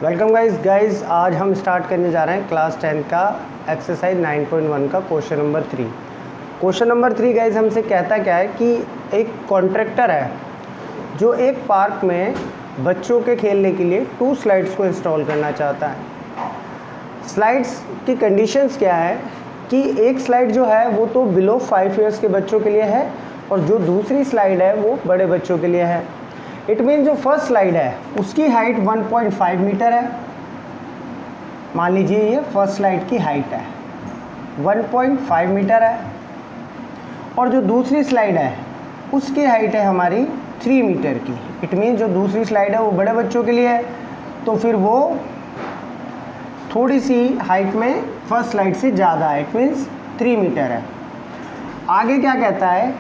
Welcome guys आज हम start करने जा रहे हैं क्लास 10 का एक्सरसाइज 9.1 का question number 3। Question number 3 guys हमसे कहता क्या है कि एक कॉन्ट्रैक्टर है जो एक पार्क में बच्चों के खेलने के लिए 2 स्लाइड्स को इंस्टॉल करना चाहता है। स्लाइड्स की कंडीशंस क्या है कि एक स्लाइड जो है वो तो बिलो 5 ईयर्स के बच्चों के लिए है और जो दूसरी स्लाइड है वो बड़े बच्चों के लिए है। इट मीन जो फर्स्ट स्लाइड है उसकी हाइट 1.5 मीटर है। मान लीजिए ये फर्स्ट स्लाइड की हाइट है 1.5 मीटर है और जो दूसरी स्लाइड है उसकी हाइट है हमारी 3 मीटर की। इट मीन जो दूसरी स्लाइड है वो बड़े बच्चों के लिए है तो फिर वो थोड़ी सी हाइट में फर्स्ट स्लाइड से ज़्यादा है। इट मीन्स 3 मीटर है। आगे क्या कहता है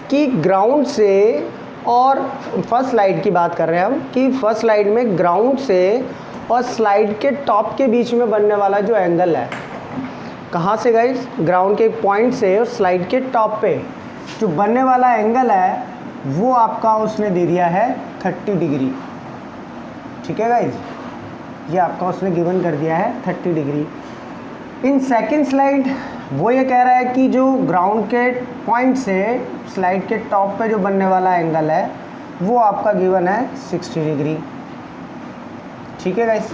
कि ग्राउंड से, और फर्स्ट स्लाइड की बात कर रहे हैं हम कि फर्स्ट स्लाइड में ग्राउंड से और स्लाइड के टॉप के बीच में बनने वाला जो एंगल है, कहाँ से गाइस, ग्राउंड के पॉइंट से और स्लाइड के टॉप पे जो बनने वाला एंगल है वो आपका उसने दे दिया है 30 डिग्री। ठीक है गाइस, ये आपका उसने गिवन कर दिया है 30 डिग्री। इन सेकेंड स्लाइड वो ये कह रहा है कि जो ग्राउंड के पॉइंट से स्लाइड के टॉप पे जो बनने वाला एंगल है वो आपका गिवन है 60 डिग्री। ठीक है गाइस,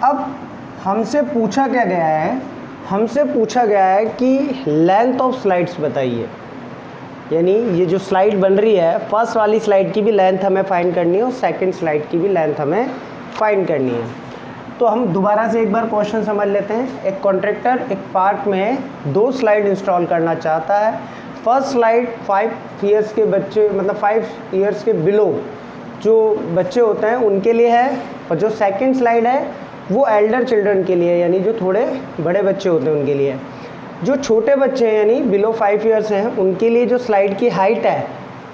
अब हमसे पूछा क्या गया है, हमसे पूछा गया है कि लेंथ ऑफ स्लाइड्स बताइए। यानी ये जो स्लाइड बन रही है फर्स्ट वाली स्लाइड की भी लेंथ हमें फाइंड करनी है और सेकंड स्लाइड की भी लेंथ हमें फाइंड करनी है। तो हम दोबारा से एक बार क्वेश्चन समझ लेते हैं। एक कॉन्ट्रैक्टर एक पार्क में 2 स्लाइड इंस्टॉल करना चाहता है। फर्स्ट स्लाइड 5 ईयर्स के बच्चे, मतलब 5 ईयर्स के बिलो जो बच्चे होते हैं उनके लिए है, और जो सेकंड स्लाइड है वो एल्डर चिल्ड्रन के लिए, यानी जो थोड़े बड़े बच्चे होते हैं उनके लिए। जो छोटे बच्चे हैं यानी बिलो 5 ईयर्स हैं उनके लिए जो स्लाइड की हाइट है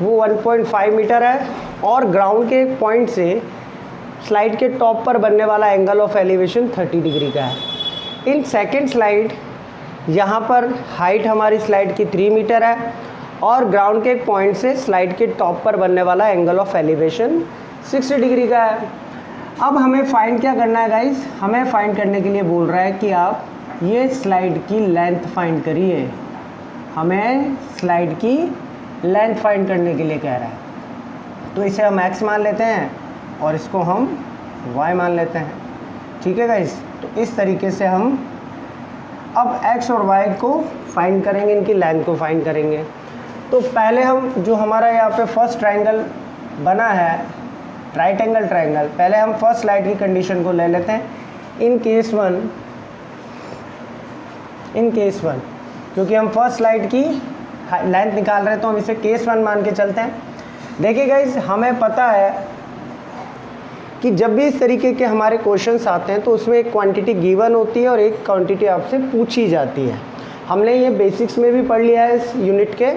वो 1.5 मीटर है और ग्राउंड के पॉइंट से स्लाइड के टॉप पर बनने वाला एंगल ऑफ एलिवेशन 30 डिग्री का है। इन सेकंड स्लाइड यहाँ पर हाइट हमारी स्लाइड की 3 मीटर है और ग्राउंड के पॉइंट से स्लाइड के टॉप पर बनने वाला एंगल ऑफ एलिवेशन 60 डिग्री का है। अब हमें फाइंड क्या करना है गाइस, हमें फाइंड करने के लिए बोल रहा है कि आप ये स्लाइड की लेंथ फाइंड करिए। हमें स्लाइड की लेंथ फाइंड करने के लिए कह रहा है। तो इसे हम x मान लेते हैं और इसको हम y मान लेते हैं। ठीक है गाइस, तो इस तरीके से हम अब x और y को फाइंड करेंगे, इनकी लेंथ को फाइंड करेंगे। तो पहले हम जो हमारा यहाँ पे फर्स्ट ट्रायंगल बना है, राइट एंगल ट्रायंगल, पहले हम फर्स्ट स्लाइड की कंडीशन को ले लेते हैं। इन केस वन क्योंकि हम फर्स्ट स्लाइड की लेंथ निकाल रहे हैं तो हम इसे केस 1 मान के चलते हैं। देखिए गाइस, हमें पता है कि जब भी इस तरीके के हमारे क्वेश्चंस आते हैं तो उसमें एक क्वांटिटी गिवन होती है और एक क्वांटिटी आपसे पूछी जाती है। हमने ये बेसिक्स में भी पढ़ लिया है इस यूनिट के।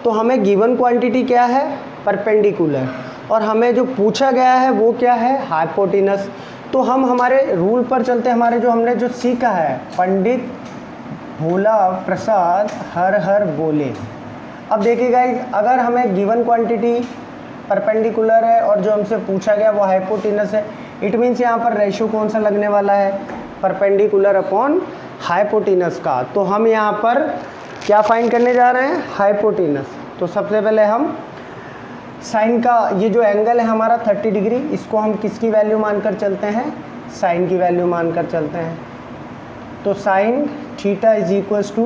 तो हमें गिवन क्वांटिटी क्या है, परपेंडिकुलर, और हमें जो पूछा गया है वो क्या है, हाइपोटेनस। तो हम हमारे रूल पर चलते हैं, हमारे जो हमने जो सीखा है, पंडित भोला प्रसाद हर हर बोले। अब देखिए गाइस, अगर हमें गिवन क्वांटिटी परपेंडिकुलर है और जो हमसे पूछा गया वो हाइपोटेनस है, इट मीन्स यहाँ पर रेशियो कौन सा लगने वाला है, परपेंडिकुलर अपॉन हाइपोटेनस का। तो हम यहाँ पर क्या फाइंड करने जा रहे हैं, हाइपोटेनस। तो सबसे पहले हम साइन का ये जो एंगल है हमारा 30 डिग्री, इसको हम किसकी वैल्यू मानकर चलते हैं, साइन की वैल्यू मानकर चलते हैं। तो sine theta is equals to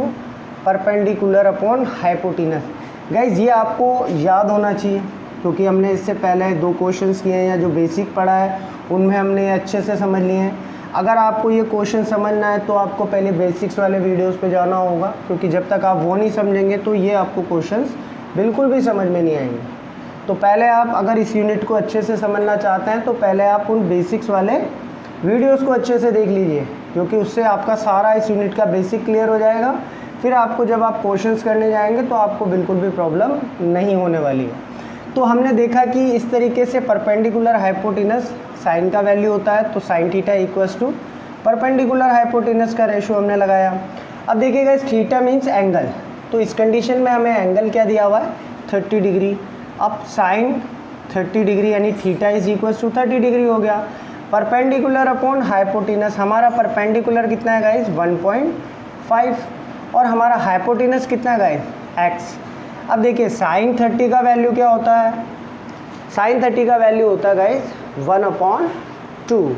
perpendicular upon hypotenuse. Guys ये आपको याद होना चाहिए क्योंकि हमने इससे पहले 2 क्वेश्चंस किए हैं या जो बेसिक पढ़ा है उनमें हमने अच्छे से समझ लिए हैं। अगर आपको ये क्वेश्चन समझना है तो आपको पहले बेसिक्स वाले वीडियोस पे जाना होगा, क्योंकि जब तक आप वो नहीं समझेंगे तो ये आपको क्वेश्चंस बिल्कुल भी समझ में नहीं आएंगे। तो पहले आप अगर इस यूनिट को अच्छे से समझना चाहते हैं तो पहले आप उन बेसिक्स वाले वीडियोज़ को अच्छे से देख लीजिए, क्योंकि उससे आपका सारा इस यूनिट का बेसिक क्लियर हो जाएगा। फिर आपको जब आप क्वेश्चंस करने जाएंगे तो आपको बिल्कुल भी प्रॉब्लम नहीं होने वाली है। तो हमने देखा कि इस तरीके से परपेंडिकुलर हाइपोटेनस साइन का वैल्यू होता है, तो sine theta equals to perpendicular hypotenuse का रेशियो हमने लगाया। अब देखिएगा इस थीटा मीन्स एंगल, तो इस कंडीशन में हमें एंगल क्या दिया हुआ है, 30 डिग्री। अब साइन 30 डिग्री यानी theta is equals to 30 degree हो गया। परपेंडिकुलर अपॉन हाइपोटेनस, हमारा परपेंडिकुलर कितना है गाइस 1.5 और हमारा हाइपोटेनस कितना है गाइस x। अब देखिए साइन 30 का वैल्यू क्या होता है, साइन 30 का वैल्यू होता है गाइस 1/2।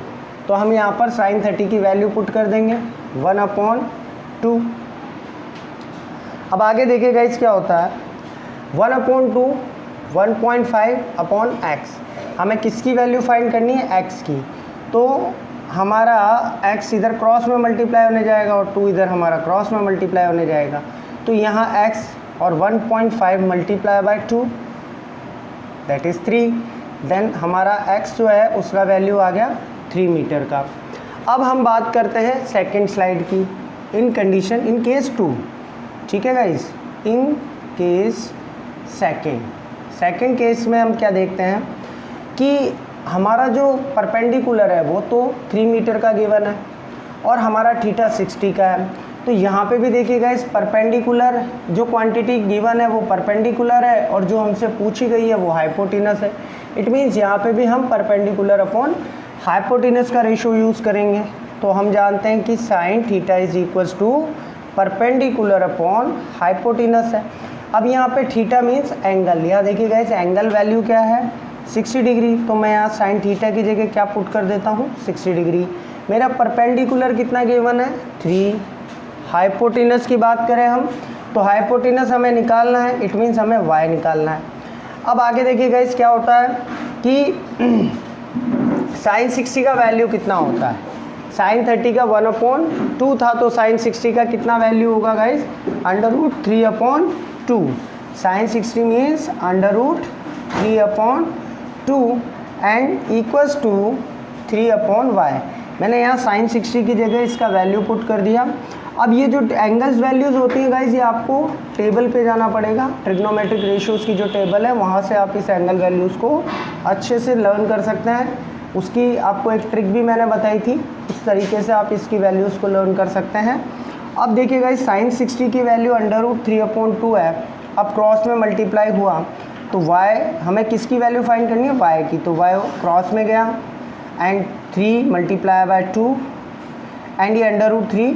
तो हम यहाँ पर साइन 30 की वैल्यू पुट कर देंगे 1/2। अब आगे देखिए गाइस क्या होता है 1/2 1.5/x। हमें किसकी वैल्यू फाइंड करनी है x की, तो हमारा x इधर क्रॉस में मल्टीप्लाई होने जाएगा और 2 इधर हमारा क्रॉस में मल्टीप्लाई होने जाएगा। तो यहाँ x और 1.5 multiply by 2 that is 3। Then हमारा x जो है उसका वैल्यू आ गया 3 मीटर का। अब हम बात करते हैं सेकंड स्लाइड की, इन कंडीशन इन केस 2, ठीक है guys, in case second case में हम क्या देखते हैं कि हमारा जो परपेंडिकुलर है वो तो 3 मीटर का गिवन है और हमारा थीटा 60 का है। तो यहाँ पे भी देखिएगा इस परपेंडिकुलर जो क्वांटिटी गिवन है वो परपेंडिकुलर है और जो हमसे पूछी गई है वो हाइपोटेनस है। इट मीन्स यहाँ पे भी हम परपेंडिकुलर अपॉन हाइपोटेनस का रेशो यूज़ करेंगे। तो हम जानते हैं कि sine theta is equals to perpendicular upon hypotenuse है। अब यहाँ पे थीटा मीन्स एंगल, यहाँ देखिएगा इस एंगल वैल्यू क्या है 60 डिग्री। तो मैं यहाँ साइन थीटा की जगह क्या पुट कर देता हूँ 60 डिग्री। मेरा परपेंडिकुलर कितना गिवन है 3। हाइपोटेनस की बात करें हम तो हाइपोटेनस हमें निकालना है, इट मीन्स हमें y निकालना है। अब आगे देखिएगा इस क्या होता है कि साइन 60 का वैल्यू कितना होता है, साइन 30 का 1/2 था तो साइन 60 का कितना वैल्यू होगा guys √3/2। Sine 60 means √3/2 and equals to 3/y। मैंने यहाँ साइन 60 की जगह इसका वैल्यू पुट कर दिया। अब ये जो एंगल्स वैल्यूज़ होती हैं गाइस ये आपको टेबल पे जाना पड़ेगा, ट्रिग्नोमेट्रिक रेशियोज़ की जो टेबल है वहाँ से आप इस एंगल वैल्यूज़ को अच्छे से लर्न कर सकते हैं। उसकी आपको एक ट्रिक भी मैंने बताई थी, इस तरीके से आप इसकी वैल्यूज़ को लर्न कर सकते हैं। अब देखिए गाइस साइन 60 की वैल्यू √3/2 है। अब क्रॉस में मल्टीप्लाई हुआ तो y हमें किसकी वैल्यू फाइंड करनी है y की, तो y क्रॉस में गया एंड 3 मल्टीप्लाई बाय 2 एंड ये √3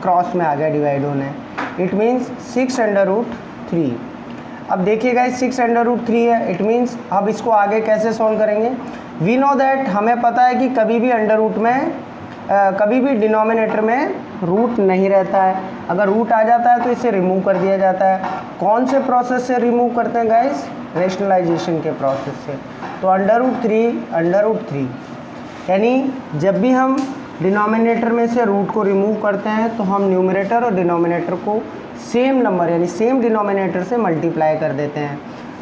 क्रॉस में आ गया डिवाइड होने, इट मीन्स 6√3। अब देखिएगा 6√3 है, इट मीन्स अब इसको आगे कैसे सॉल्व करेंगे। वी नो दैट हमें पता है कि कभी भी अंडर रूट में कभी भी डिनोमिनेटर में रूट नहीं रहता है। अगर रूट आ जाता है तो इसे रिमूव कर दिया जाता है। कौन से प्रोसेस से रिमूव करते हैं गाइस, रेशनलाइजेशन के प्रोसेस से। तो √3 यानी जब भी हम डिनोमिनेटर में से रूट को रिमूव करते हैं तो हम न्यूमरेटर और डिनोमिनेटर को सेम नंबर यानी सेम डिनोमिनेटर से मल्टीप्लाई कर देते हैं।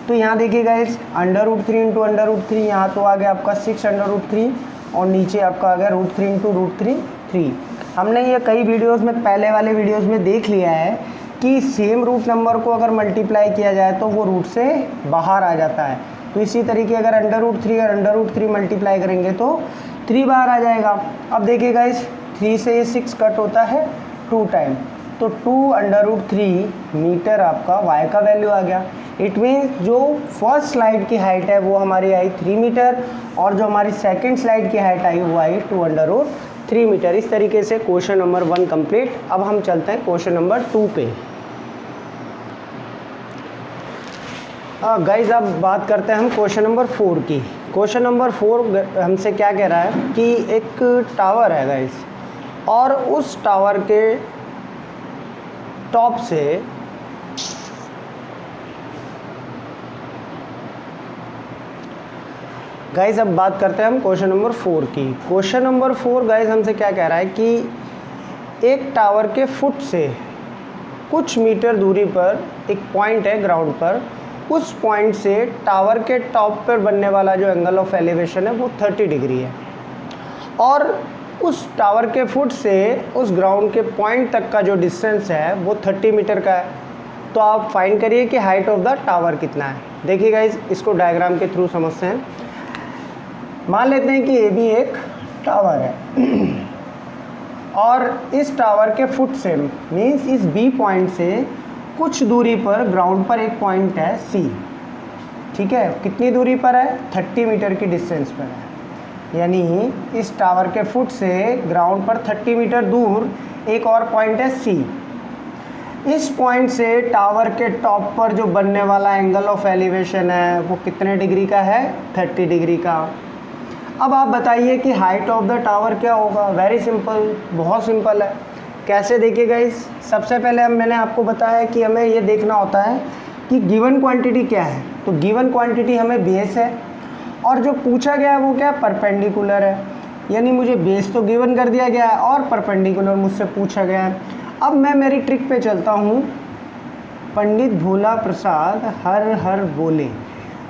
तो यहाँ देखिएगा इस √3 इंटू √3 यहाँ तो आ गया आपका 6√3 और नीचे आपका आ गया √3 इंटू √3। हमने ये कई वीडियोस में पहले वाले वीडियोस में देख लिया है कि सेम रूट नंबर को अगर मल्टीप्लाई किया जाए तो वो रूट से बाहर आ जाता है। तो इसी तरीके अगर √3 और √3 मल्टीप्लाई करेंगे तो 3 बाहर आ जाएगा। अब देखिएगा इस 3 से ये 6 कट होता है 2 टाइम, तो 2√3 मीटर आपका y का वैल्यू आ गया। इट मीन्स जो फर्स्ट स्लाइड की हाइट है वो हमारी आई 3 मीटर और जो हमारी सेकंड स्लाइड की हाइट आई वो आई 2√3 मीटर। इस तरीके से क्वेश्चन नंबर 1 कंप्लीट। अब हम चलते हैं क्वेश्चन नंबर 2 पे। गाइज अब बात करते हैं हम क्वेश्चन नंबर 4 की। क्वेश्चन नंबर 4 हमसे क्या कह रहा है कि एक टावर है गाइज और उस टावर के टॉप से गाइज अब बात करते हैं हम क्वेश्चन नंबर 4 की। क्वेश्चन नंबर 4 गाइज हमसे क्या कह रहा है कि एक टावर के फुट से कुछ मीटर दूरी पर एक पॉइंट है ग्राउंड पर, उस पॉइंट से टावर के टॉप पर बनने वाला जो एंगल ऑफ एलिवेशन है वो 30 डिग्री है और उस टावर के फुट से उस ग्राउंड के पॉइंट तक का जो डिस्टेंस है वो 30 मीटर का है। तो आप फाइंड करिए कि हाइट ऑफ द टावर कितना है। देखिएगा इसको डायग्राम के थ्रू समझते हैं। मान लेते हैं कि ये भी एक टावर है और इस टावर के फुट से मीन्स इस बी पॉइंट से कुछ दूरी पर ग्राउंड पर एक पॉइंट है सी, ठीक है, कितनी दूरी पर है 30 मीटर की डिस्टेंस पर है। यानी इस टावर के फुट से ग्राउंड पर 30 मीटर दूर एक और पॉइंट है सी। इस पॉइंट से टावर के टॉप पर जो बनने वाला एंगल ऑफ एलिवेशन है वो कितने डिग्री का है? 30 डिग्री का। अब आप बताइए कि हाइट ऑफ द टावर क्या होगा? वेरी सिंपल, बहुत सिंपल है। कैसे देखिए गाइस, सबसे पहले मैंने आपको बताया कि हमें ये देखना होता है कि गिवन क्वांटिटी क्या है। तो गिवन क्वांटिटी हमें बेस है और जो पूछा गया है वो क्या है? परपेंडिकुलर है। यानी मुझे बेस तो गिवन कर दिया गया है और परपेंडिकुलर मुझसे पूछा गया है। अब मैं मेरी ट्रिक पे चलता हूँ, पंडित भोला प्रसाद हर हर बोले।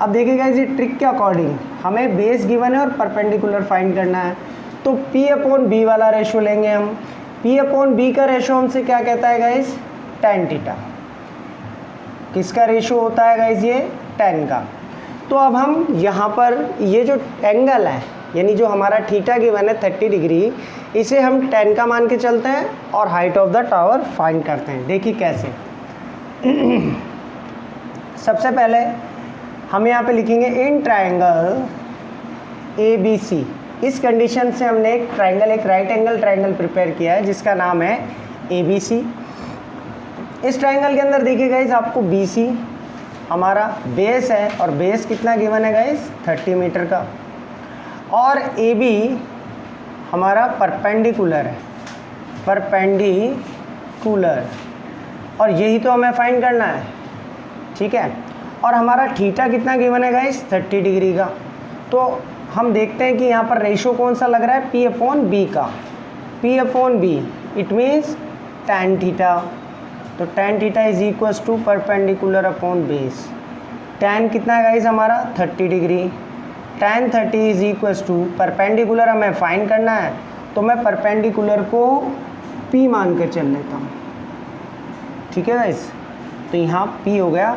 अब देखिएगा इस ट्रिक के अकॉर्डिंग हमें बेस गिवन है और परपेंडिकुलर फाइंड करना है। तो P अपॉन बी वाला रेशो लेंगे हम। P अपॉन बी का रेशो हमसे क्या कहता है गाइस? tan theta. किसका रेशो होता है गाइस? ये tan का। तो अब हम यहाँ पर ये जो एंगल है यानी जो हमारा थीटा गिवन है 30 डिग्री, इसे हम tan का मान के चलते हैं और height of the tower find करते हैं। देखिए कैसे। सबसे पहले हम यहाँ पे लिखेंगे इन ट्रायंगल ABC। इस कंडीशन से हमने एक ट्रायंगल, एक राइट एंगल ट्रायंगल प्रिपेयर किया है जिसका नाम है ABC। इस ट्रायंगल के अंदर देखिए गाइस, आपको BC हमारा बेस है और बेस कितना गिवन है गाइस? 30 मीटर का। और AB हमारा परपेंडिकुलर है, परपेंडिकुलर, और यही तो हमें फाइंड करना है, ठीक है। और हमारा थीटा कितना गिवन है गाइस? 30 डिग्री का। तो हम देखते हैं कि यहाँ पर रेशो कौन सा लग रहा है? P अपॉन बी का। P upon B it means tan theta. तो tan theta is equal to perpendicular upon base. tan कितना है गाइस हमारा? 30 degree. tan 30 is equal to perpendicular हमें फाइंड करना है, तो मैं परपेंडिकुलर को P मान कर चल लेता हूँ, ठीक है गाइस। तो यहाँ P हो गया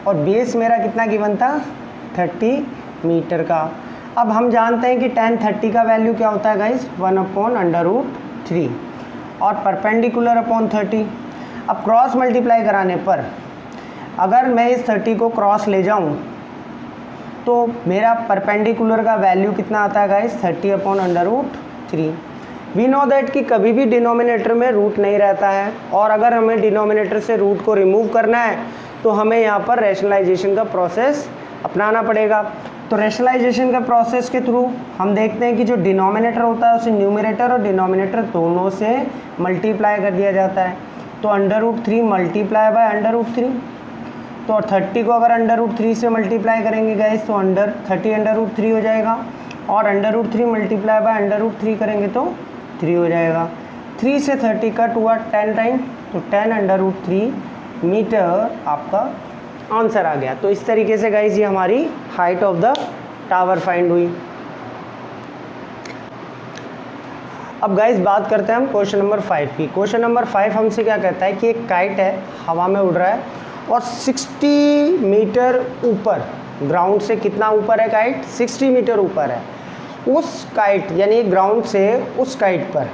और बेस मेरा कितना गिवन था? 30 मीटर का। अब हम जानते हैं कि tan 30 का वैल्यू क्या होता है गाइस? 1/√3 और परपेंडिकुलर अपॉन 30। अब क्रॉस मल्टीप्लाई कराने पर अगर मैं इस 30 को क्रॉस ले जाऊं तो मेरा परपेंडिकुलर का वैल्यू कितना आता है गाइस? 30/√3। वी नो दैट कि कभी भी डिनोमिनेटर में रूट नहीं रहता है और अगर हमें डिनोमिनेटर से रूट को रिमूव करना है तो हमें यहाँ पर रैशनलाइजेशन का प्रोसेस अपनाना पड़ेगा। तो रैशनलाइजेशन का प्रोसेस के थ्रू हम देखते हैं कि जो डिनोमिनेटर होता है उसे न्यूमरेटर और डिनोमिनेटर दोनों से मल्टीप्लाई कर दिया जाता है। तो √3 मल्टीप्लाई बाय √3। तो 30 को अगर √3 से मल्टीप्लाई करेंगे गाइस तो 30 हो जाएगा और √3 मल्टीप्लाई बाय √3 करेंगे तो 3 हो जाएगा। 3 से 30 कट हुआ 10 टाइम, तो 10√3 मीटर आपका आंसर आ गया। तो इस तरीके से गाइस ये हमारी height of the tower find हुई। अब गाइस बात करते हैं हम क्वेश्चन नंबर 5 की। क्वेश्चन नंबर 5 हमसे क्या कहता है कि एक काइट है, हवा में उड़ रहा है और 60 मीटर ऊपर, ग्राउंड से कितना ऊपर है काइट? 60 मीटर ऊपर है। उस काइट यानी ग्राउंड से उस काइट पर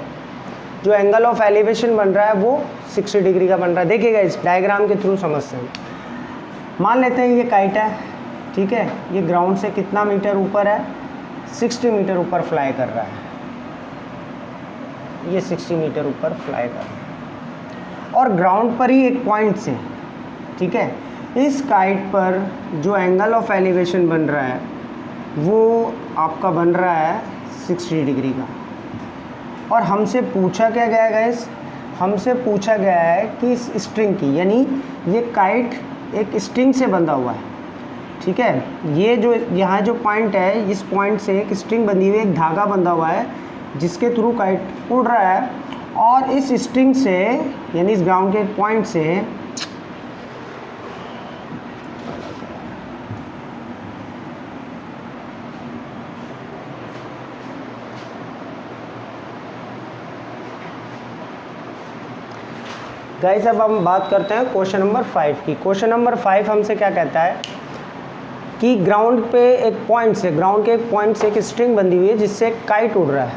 जो एंगल ऑफ एलिवेशन बन रहा है वो 60 डिग्री का बन रहा है। देखिएगा इस डायग्राम के थ्रू समझते हैं। मान लेते हैं ये काइट है, ठीक है, ये ग्राउंड से कितना मीटर ऊपर है? 60 मीटर ऊपर फ्लाई कर रहा है। ये 60 मीटर ऊपर फ्लाई कर रहा है और ग्राउंड पर ही एक पॉइंट से, ठीक है, इस काइट पर जो एंगल ऑफ एलिवेशन बन रहा है वो आपका बन रहा है 60 डिग्री का। और हमसे पूछा क्या गया है गाइस? हमसे पूछा गया है कि इस स्ट्रिंग की, यानी ये काइट एक स्ट्रिंग से बंधा हुआ है, ठीक है। ये जो यहाँ जो पॉइंट है, इस पॉइंट से एक स्ट्रिंग बंधी हुई है, एक धागा बंधा हुआ है जिसके थ्रू काइट उड़ रहा है। और इस स्ट्रिंग से यानी इस ग्राउंड के पॉइंट से गाइस अब हम बात करते हैं क्वेश्चन नंबर 5 की। क्वेश्चन नंबर 5 हमसे क्या कहता है कि ग्राउंड पे एक पॉइंट से, ग्राउंड के एक पॉइंट से एक स्ट्रिंग बंधी हुई है जिससे एक काइट उड़ रहा है,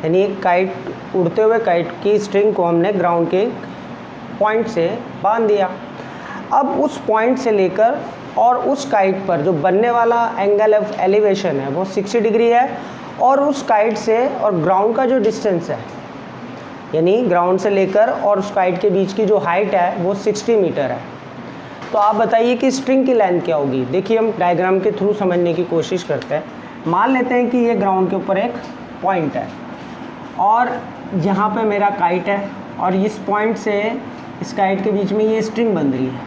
यानी एक काइट, उड़ते हुए काइट की स्ट्रिंग को हमने ग्राउंड के पॉइंट से बांध दिया। अब उस पॉइंट से लेकर और उस काइट पर जो बनने वाला एंगल ऑफ एलिवेशन है वो 60 डिग्री है और उस काइट से और ग्राउंड का जो डिस्टेंस है, यानी ग्राउंड से लेकर और उस काइट के बीच की जो हाइट है वो 60 मीटर है। तो आप बताइए कि स्ट्रिंग की लेंथ क्या होगी। देखिए हम डायग्राम के थ्रू समझने की कोशिश करते हैं। मान लेते हैं कि ये ग्राउंड के ऊपर एक पॉइंट है और यहाँ पे मेरा काइट है और इस पॉइंट से इस काइट के बीच में ये स्ट्रिंग बन रही है।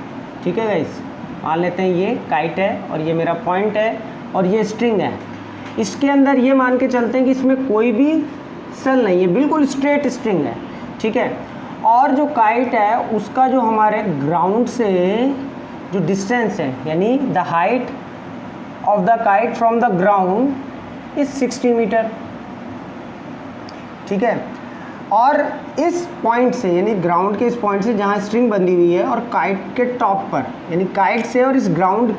ठीक है गाइस, मान लेते हैं ये काइट है और ये मेरा पॉइंट है और ये स्ट्रिंग है। इसके अंदर ये मान के चलते हैं कि इसमें कोई भी सेल नहीं है, बिल्कुल स्ट्रेट स्ट्रिंग है। ठीक है, और जो काइट है उसका जो हमारे ग्राउंड से जो डिस्टेंस है, यानी the height of the kite from the ground is 60 metre. ठीक है, और इस पॉइंट से, यानी ग्राउंड के इस पॉइंट से जहाँ स्ट्रिंग बंधी हुई है और काइट के टॉप पर, यानी काइट से और इस ग्राउंड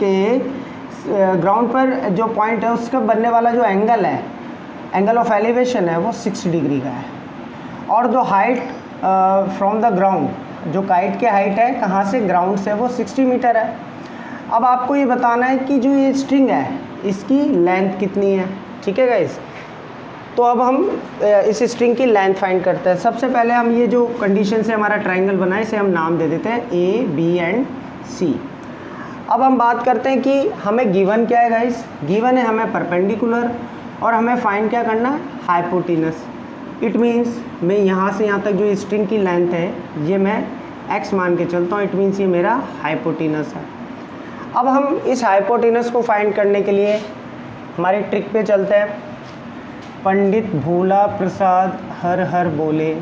पर जो पॉइंट है उसका बनने वाला जो एंगल है, एंगल ऑफ एलिवेशन है, वो 60 डिग्री का है। और जो हाइट फ्रॉम द ग्राउंड, जो काइट की हाइट है कहाँ से, ग्राउंड से, वो 60 मीटर है। अब आपको ये बताना है कि जो ये स्ट्रिंग है इसकी लेंथ कितनी है। ठीक है गाइस, तो अब हम इस स्ट्रिंग की लेंथ फाइंड करते हैं। सबसे पहले हम ये जो कंडीशन से हमारा ट्राइंगल बना है इसे हम नाम दे देते हैं ए, बी एंड सी। अब हम बात करते हैं कि हमें गिवन क्या है गाइस। गिवन है हमें परपेंडिकुलर और हमें फाइंड क्या करना है, हाइपोटेनस। इट मीन्स मैं यहाँ से यहाँ तक जो स्ट्रिंग की लेंथ है ये मैं x मान के चलता हूँ। इट मीन्स ये मेरा हाइपोटेनस है। अब हम इस हाइपोटेनस को फाइंड करने के लिए हमारी ट्रिक पे चलते हैं। पंडित भोला प्रसाद हर हर बोले।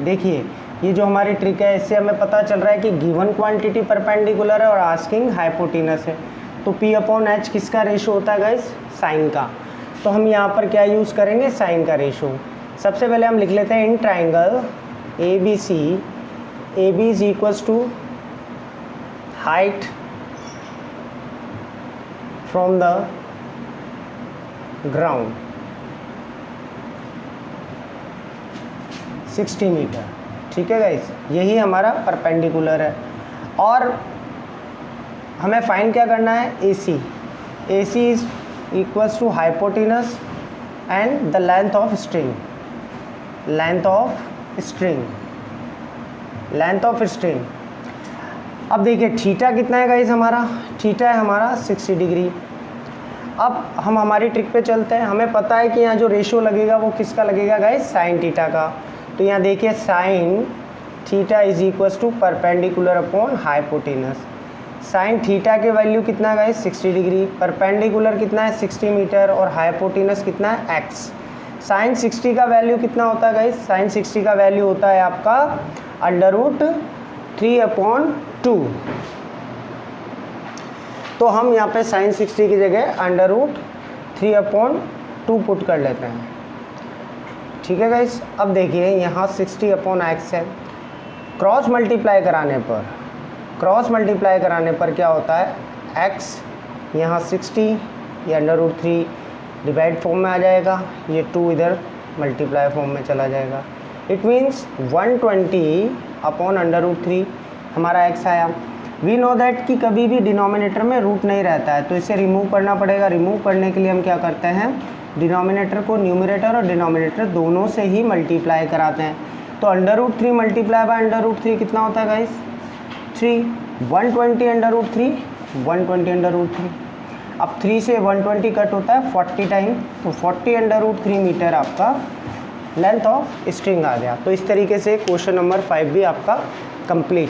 देखिए ये जो हमारी ट्रिक है इससे हमें पता चल रहा है कि गिवन क्वांटिटी परपेंडिकुलर है और आस्किंग हाइपोटेनस है। तो P/H किसका रेशो होता है गाइस, साइन का। तो हम यहाँ पर क्या यूज़ करेंगे, साइन का रेशो। सबसे पहले हम लिख लेते हैं in triangle ABC, AB is equals to height from the ground 60 metre. ठीक है गाइस, यही हमारा परपेंडिकुलर है। और हमें फाइंड क्या करना है, AC। AC is equals to hypotenuse and the length of string, length of string, length of string. अब देखिए थीटा कितना है गाइस, हमारा थीटा है हमारा 60 डिग्री। अब हम हमारी ट्रिक पे चलते हैं। हमें पता है कि यहाँ जो रेशो लगेगा वो किसका लगेगा गाइस, साइन थीटा का। तो यहाँ देखिए sine theta is equals to perpendicular upon hypotenuse. Sine theta के वैल्यू कितना है गाइस, 60 डिग्री। परपेंडिकुलर कितना है, 60 मीटर। और हाइपोटेनस कितना है, x। साइन 60 का वैल्यू कितना होता है गाइस, साइन 60 का वैल्यू होता है आपका √3/2। तो हम यहाँ पे साइन 60 की जगह √3/2 पुट कर लेते हैं। ठीक है गाइस, अब देखिए यहाँ 60/x है। क्रॉस मल्टीप्लाई कराने पर क्या होता है, x यहाँ 60, ये √3 डिवाइड फॉर्म में आ जाएगा, ये 2 इधर मल्टीप्लाई फॉर्म में चला जाएगा। इट मीन्स 120/√3 हमारा x आया। वी नो दैट कि कभी भी डिनोमिनेटर में रूट नहीं रहता है, तो इसे रिमूव करना पड़ेगा। रिमूव करने के लिए हम क्या करते हैं, डिनोमिनेटर को न्यूमरेटर और डिनोमिनेटर दोनों से ही मल्टीप्लाई कराते हैं। तो √3 मल्टीप्लाई बाय √3 कितना होता है गाइस, 3। 120/√3, 120/√3। अब 3 से 120 कट होता है 40 टाइम, तो 40/√3 मीटर आपका लेंथ ऑफ स्ट्रिंग आ गया। तो इस तरीके से क्वेश्चन नंबर 5 भी आपका कंप्लीट।